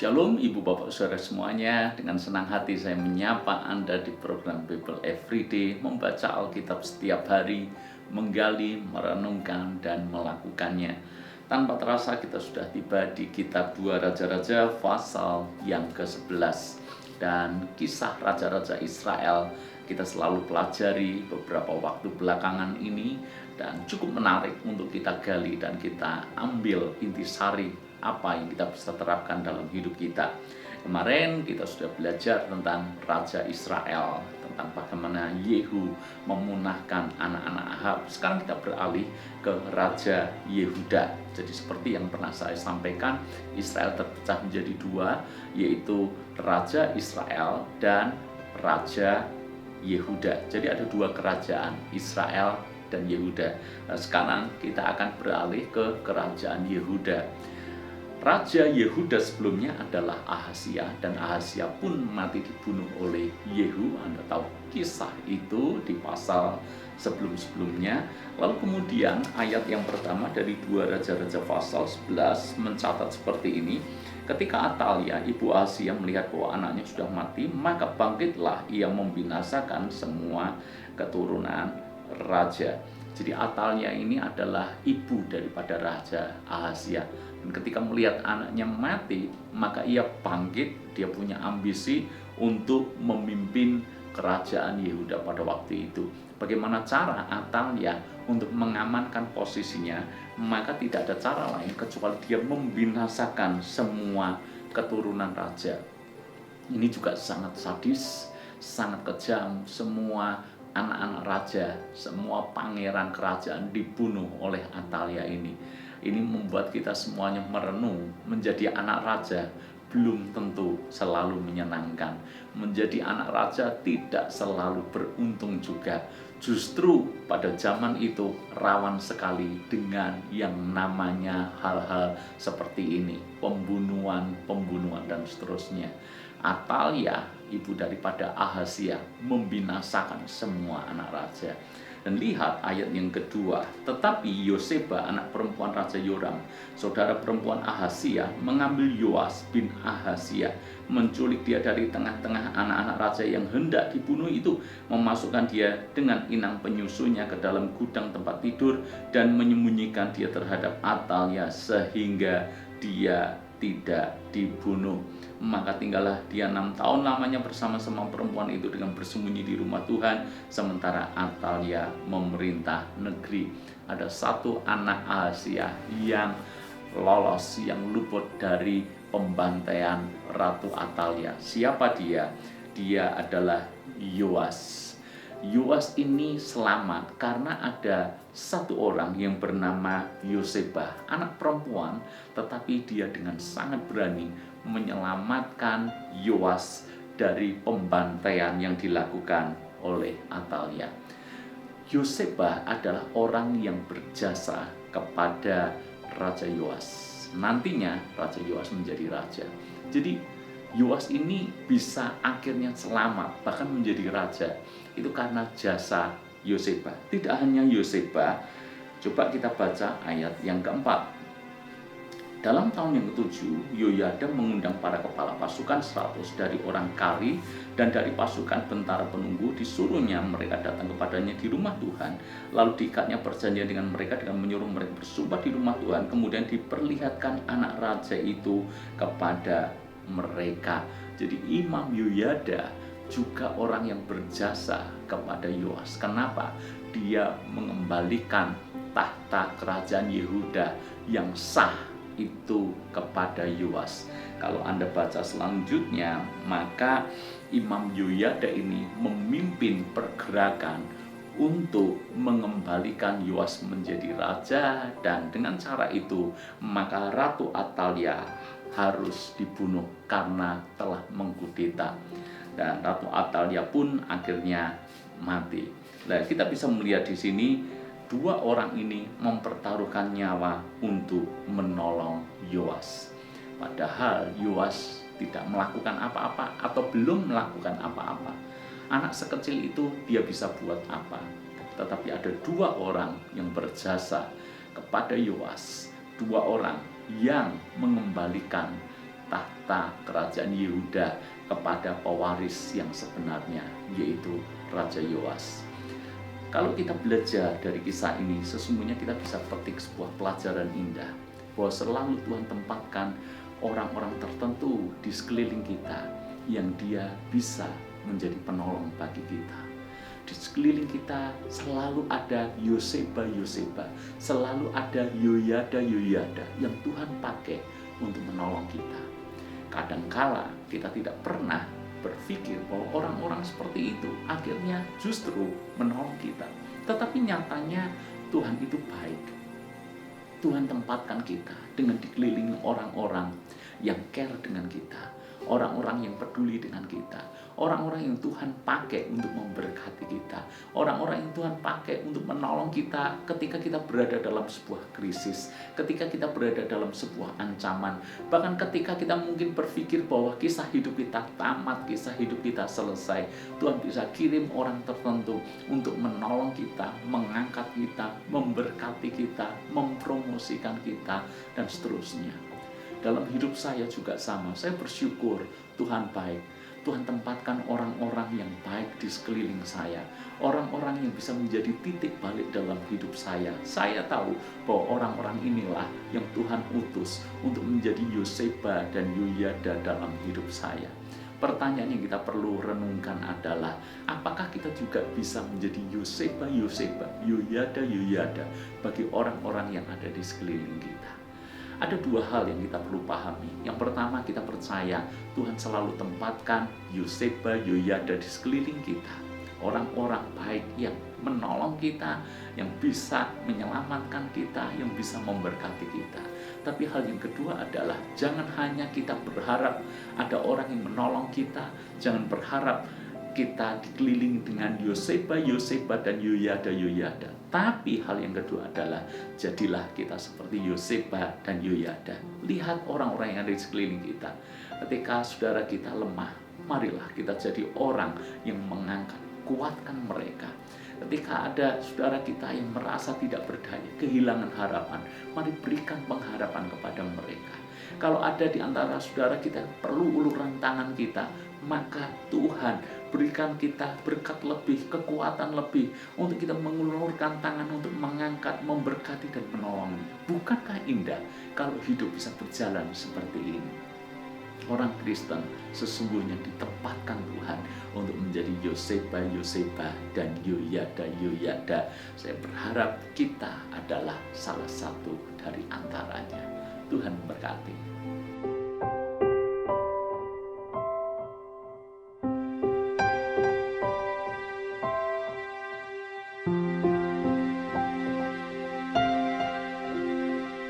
Shalom Ibu Bapak Saudara semuanya, dengan senang hati saya menyapa Anda di program Bible Everyday, membaca Alkitab setiap hari, menggali, merenungkan, dan melakukannya. Tanpa terasa kita sudah tiba di kitab 2 Raja-Raja pasal yang ke-11. Dan kisah Raja-Raja Israel kita selalu pelajari beberapa waktu belakangan ini, dan cukup menarik untuk kita gali dan kita ambil intisari apa yang kita bisa terapkan dalam hidup kita. Kemarin kita sudah belajar tentang Raja Israel, tentang bagaimana Yehu memunahkan anak-anak Ahab. Sekarang kita beralih ke Raja Yehuda. Jadi seperti yang pernah saya sampaikan, Israel terpecah menjadi dua, yaitu Raja Israel dan Raja Yehuda. Jadi ada dua kerajaan, Israel dan Yehuda. Nah, sekarang kita akan beralih ke kerajaan Yehuda. Raja Yehuda sebelumnya adalah Ahazia, dan Ahazia pun mati dibunuh oleh Yehu. Anda tahu kisah itu di pasal sebelum-sebelumnya. Lalu kemudian ayat yang pertama dari 2 Raja-Raja pasal 11 mencatat seperti ini. Ketika Atalia, ibu Ahazia, melihat bahwa anaknya sudah mati, maka bangkitlah ia membinasakan semua keturunan raja. Jadi Atalia ini adalah ibu daripada Raja Ahazia. Dan ketika melihat anaknya mati, maka ia bangkit, dia punya ambisi untuk memimpin kerajaan Yehuda pada waktu itu. Bagaimana cara Atalia untuk mengamankan posisinya? Maka tidak ada cara lain kecuali dia membinasakan semua keturunan raja. Ini juga sangat sadis, sangat kejam. Semua anak-anak raja, semua pangeran kerajaan dibunuh oleh Atalia ini. Ini membuat kita semuanya merenung, menjadi anak raja belum tentu selalu menyenangkan. Menjadi anak raja tidak selalu beruntung juga. Justru pada zaman itu rawan sekali dengan yang namanya hal-hal seperti ini, pembunuhan, dan seterusnya. Atalia, ibu daripada Ahazia, membinasakan semua anak raja. Dan lihat ayat yang kedua. Tetapi Yoseba, anak perempuan Raja Yoram, saudara perempuan Ahazia, mengambil Yoas bin Ahazia, menculik dia dari tengah-tengah anak-anak raja yang hendak dibunuh itu, memasukkan dia dengan inang penyusunya ke dalam gudang tempat tidur, dan menyembunyikan dia terhadap Atalia sehingga dia tidak dibunuh. Maka tinggallah dia 6 tahun lamanya bersama-sama perempuan itu dengan bersembunyi di rumah Tuhan, sementara Atalia memerintah negeri. Ada satu anak Ahazia yang lolos, yang luput dari pembantaian Ratu Atalia. Siapa dia? Dia adalah Yoas. Yoas ini selamat karena ada satu orang yang bernama Yoseba, anak perempuan, tetapi dia dengan sangat berani menyelamatkan Yoas dari pembantaian yang dilakukan oleh Atalia. Yoseba adalah orang yang berjasa kepada Raja Yoas. Nantinya Raja Yoas menjadi raja. Jadi Yoas ini bisa akhirnya selamat, bahkan menjadi raja. Itu karena jasa Yoseba. Tidak hanya Yoseba, coba kita baca ayat yang keempat. Dalam tahun yang ke-7, Yoyada mengundang para kepala pasukan 100 dari orang Kari dan dari pasukan bentara penunggu, disuruhnya mereka datang kepadanya di rumah Tuhan. Lalu diikatnya perjanjian dengan mereka dengan menyuruh mereka bersumpah di rumah Tuhan. Kemudian diperlihatkan anak raja itu kepada mereka. Jadi Imam Yoyada juga orang yang berjasa kepada Yoas. Kenapa? Dia mengembalikan tahta kerajaan Yehuda yang sah itu kepada Yoas. Kalau Anda baca selanjutnya, maka Imam Yoyada ini memimpin pergerakan untuk mengembalikan Yoas menjadi raja, dan dengan cara itu maka Ratu Atalia harus dibunuh karena telah mengkudeta, dan Ratu Atalia pun akhirnya mati. Nah, kita bisa melihat di sini dua orang ini mempertaruhkan nyawa untuk menolong Yoas. Padahal Yoas tidak melakukan apa-apa atau belum melakukan apa-apa. Anak sekecil itu dia bisa buat apa? Tetapi ada dua orang yang berjasa kepada Yoas. Dua orang yang mengembalikan tahta kerajaan Yehuda kepada pewaris yang sebenarnya, yaitu Raja Yoas. Kalau kita belajar dari kisah ini, sesungguhnya kita bisa petik sebuah pelajaran indah, bahwa selalu Tuhan tempatkan orang-orang tertentu di sekeliling kita yang dia bisa menjadi penolong bagi kita. Di sekeliling kita selalu ada Yoseba-Yoseba, selalu ada Yoyada-Yoyada yang Tuhan pakai untuk menolong kita. Kadangkala kita tidak pernah berpikir bahwa orang-orang seperti itu akhirnya justru menolong kita. Tetapi nyatanya Tuhan itu baik. Tuhan tempatkan kita dengan dikelilingi orang-orang yang care dengan kita, orang-orang yang peduli dengan kita, orang-orang yang Tuhan pakai untuk memberkati kita, orang-orang yang Tuhan pakai untuk menolong kita ketika kita berada dalam sebuah krisis, ketika kita berada dalam sebuah ancaman, bahkan ketika kita mungkin berpikir bahwa kisah hidup kita tamat, kisah hidup kita selesai. Tuhan bisa kirim orang tertentu untuk menolong kita, mengangkat kita, memberkati kita, mempromosikan kita, dan seterusnya. Dalam hidup saya juga sama, saya bersyukur Tuhan baik. Tuhan tempatkan orang-orang yang baik di sekeliling saya, orang-orang yang bisa menjadi titik balik dalam hidup saya. Saya tahu bahwa orang-orang inilah yang Tuhan utus untuk menjadi Yoseba dan Yoyada dalam hidup saya. Pertanyaan yang kita perlu renungkan adalah, apakah kita juga bisa menjadi Yoseba-Yoseba, Yoyada-Yoyada bagi orang-orang yang ada di sekeliling kita? Ada dua hal yang kita perlu pahami. Yang pertama, kita percaya Tuhan selalu tempatkan Yoseba, Yoyada di sekeliling kita. Orang-orang baik yang menolong kita, yang bisa menyelamatkan kita, yang bisa memberkati kita. Tapi hal yang kedua adalah, jangan hanya kita berharap ada orang yang menolong kita, jangan berharap kita dikelilingi dengan Yoseba dan Yoyada. Tapi hal yang kedua adalah, jadilah kita seperti Yoseba dan Yoyada. Lihat orang-orang yang ada di sekeliling kita. Ketika saudara kita lemah, marilah kita jadi orang yang mengangkat, kuatkan mereka. Ketika ada saudara kita yang merasa tidak berdaya, kehilangan harapan, mari berikan pengharapan kepada mereka. Kalau ada di antara saudara kita yang perlu uluran tangan kita, maka Tuhan berikan kita berkat lebih, kekuatan lebih untuk kita mengulurkan tangan untuk mengangkat, memberkati dan menolongnya. Bukankah indah kalau hidup bisa berjalan seperti ini? Orang Kristen sesungguhnya ditempatkan Tuhan untuk menjadi Yoseba dan Yoyada. Saya berharap kita adalah salah satu dari antaranya. Tuhan memberkati.